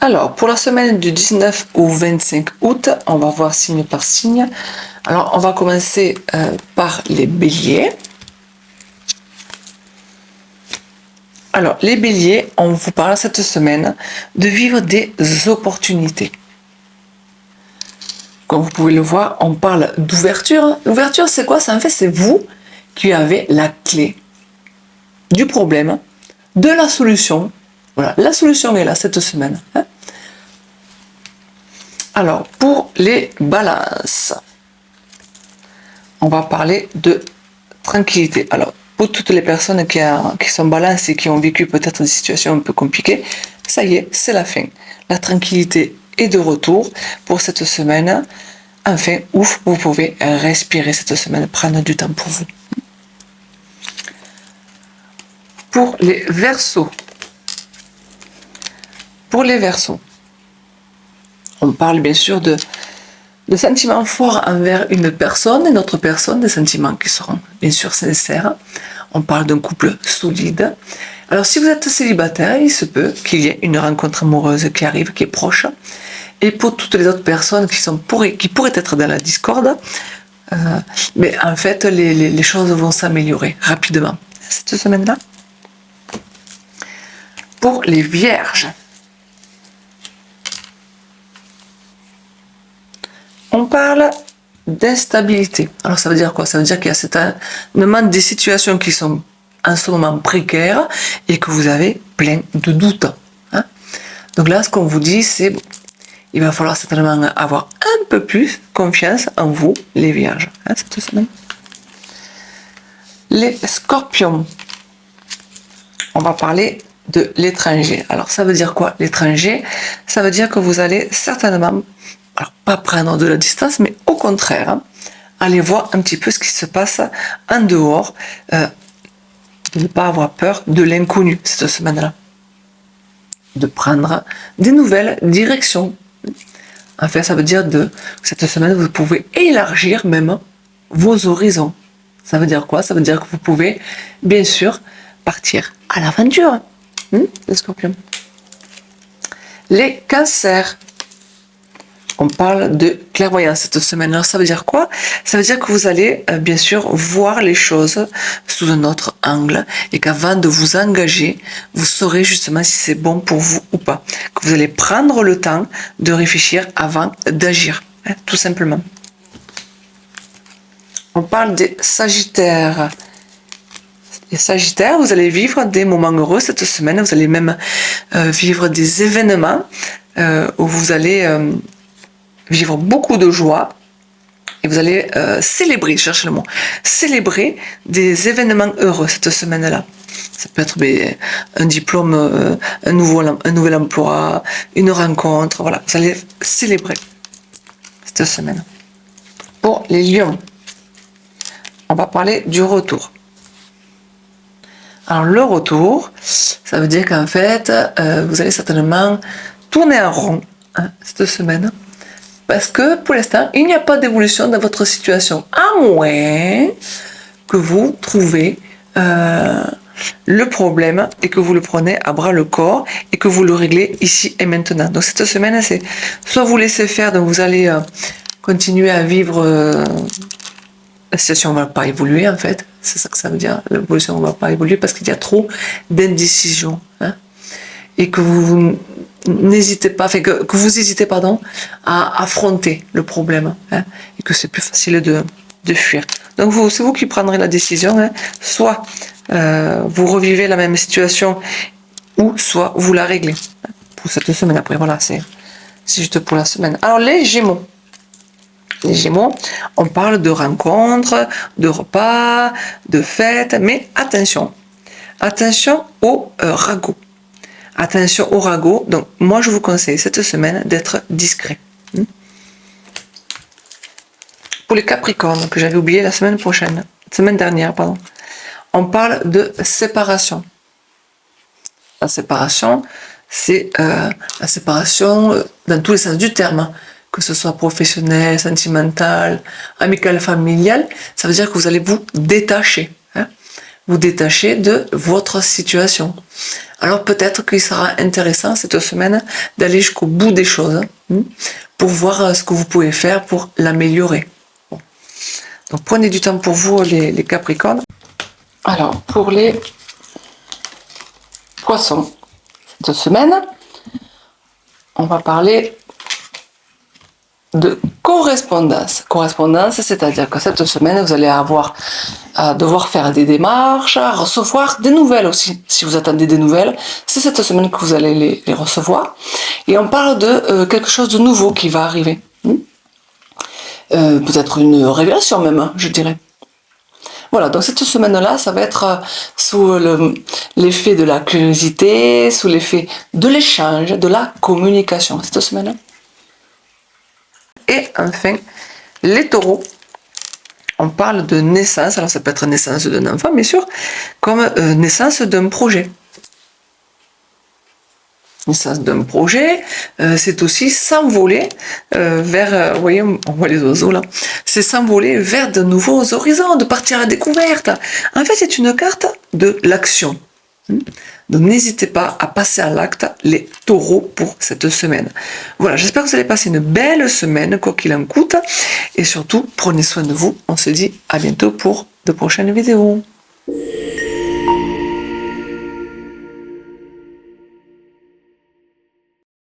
Alors, pour la semaine du 19 au 25 août, on va voir signe par signe. Alors, on va commencer par les béliers. Alors, les béliers, on vous parle cette semaine de vivre des opportunités. Comme vous pouvez le voir, on parle d'ouverture. L'ouverture, c'est quoi? En fait, c'est vous qui avez la clé du problème, de la solution. Voilà, la solution est là cette semaine. Alors, pour les balances, on va parler de tranquillité. Alors, pour toutes les personnes qui sont balances et qui ont vécu peut-être des situations un peu compliquées, ça y est, c'est la fin. La tranquillité est de retour pour cette semaine. Enfin, ouf, vous pouvez respirer cette semaine, prendre du temps pour vous. Pour les Verseaux. Pour les Verseaux, on parle bien sûr de sentiments forts envers une personne, une autre personne, des sentiments qui seront bien sûr sincères. On parle d'un couple solide. Alors si vous êtes célibataire, il se peut qu'il y ait une rencontre amoureuse qui arrive, qui est proche. Et pour toutes les autres personnes qui pourraient être dans la discorde, mais en fait les choses vont s'améliorer rapidement cette semaine-là. Pour les Vierges, on parle d'instabilité. Alors ça veut dire quoi? Ça veut dire qu'il y a certainement des situations qui sont en ce moment précaires et que vous avez plein de doutes. Donc là, ce qu'on vous dit, c'est il va falloir certainement avoir un peu plus confiance en vous, les Vierges, cette semaine. Les Scorpions, on va parler de l'étranger. Alors ça veut dire quoi, l'étranger? Ça veut dire que vous allez certainement, alors pas prendre de la distance, mais au contraire, aller voir un petit peu ce qui se passe en dehors, de ne pas avoir peur de l'inconnu cette semaine-là, de prendre des nouvelles directions. En fait, ça veut dire que cette semaine, vous pouvez élargir même vos horizons. Ça veut dire quoi? Ça veut dire que vous pouvez, bien sûr, partir à l'aventure. Les Scorpions. Les Cancers. On parle de clairvoyance cette semaine. Alors, ça veut dire quoi? Ça veut dire que vous allez, bien sûr, voir les choses sous un autre angle et qu'avant de vous engager, vous saurez justement si c'est bon pour vous ou pas. Que vous allez prendre le temps de réfléchir avant d'agir, tout simplement. On parle des Sagittaires. Les Sagittaires, vous allez vivre des moments heureux cette semaine. Vous allez même vivre des événements où vous allez vivre beaucoup de joie et vous allez célébrer, cherchez le mot, célébrer des événements heureux cette semaine-là. Ça peut être un diplôme, un nouvel emploi, une rencontre, voilà, vous allez célébrer cette semaine. Pour les Lions, on va parler du retour. Alors le retour, ça veut dire qu'en fait, vous allez certainement tourner en rond cette semaine. Parce que pour l'instant, il n'y a pas d'évolution dans votre situation, à moins que vous trouvez le problème et que vous le prenez à bras le corps et que vous le réglez ici et maintenant. Donc cette semaine, c'est soit vous laissez faire, donc vous allez continuer à vivre, la situation ne va pas évoluer en fait, c'est ça que ça veut dire, l'évolution ne va pas évoluer parce qu'il y a trop d'indécision. Et que vous n'hésitez pas, que vous hésitez à affronter le problème, et que c'est plus facile de fuir. Donc c'est vous qui prendrez la décision, soit vous revivez la même situation, ou soit vous la réglez. Pour cette semaine, après, voilà, c'est juste pour la semaine. Alors les Gémeaux. Les Gémeaux, on parle de rencontres, de repas, de fêtes, mais attention au ragot. Attention au ragot. Donc, moi, je vous conseille cette semaine d'être discret. Pour les Capricornes, que j'avais oublié la semaine dernière, on parle de séparation. La séparation, c'est la séparation dans tous les sens du terme, que ce soit professionnel, sentimental, amical, familial. Ça veut dire que vous allez vous détacher. vous détacher de votre situation. Alors peut-être qu'il sera intéressant cette semaine d'aller jusqu'au bout des choses pour voir ce que vous pouvez faire pour l'améliorer. Bon. Donc prenez du temps pour vous les Capricornes. Alors pour les Poissons, cette semaine, on va parler de correspondance. Correspondance, c'est-à-dire que cette semaine, vous allez avoir à devoir faire des démarches, à recevoir des nouvelles aussi. Si vous attendez des nouvelles, c'est cette semaine que vous allez les recevoir. Et on parle de quelque chose de nouveau qui va arriver. Peut-être une révélation même, je dirais. Voilà, donc cette semaine-là, ça va être sous l'effet de la curiosité, sous l'effet de l'échange, de la communication, cette semaine-là. Et enfin, les taureaux, on parle de naissance, alors ça peut être naissance d'un enfant, bien sûr, comme naissance d'un projet. Naissance d'un projet, c'est aussi s'envoler vers, vous voyez, on voit les oiseaux là, c'est s'envoler vers de nouveaux horizons, de partir à la découverte. En fait, c'est une carte de l'action. Donc n'hésitez pas à passer à l'acte les taureaux pour cette semaine. Voilà, j'espère que vous allez passer une belle semaine, quoi qu'il en coûte, et surtout, prenez soin de vous. On se dit à bientôt pour de prochaines vidéos.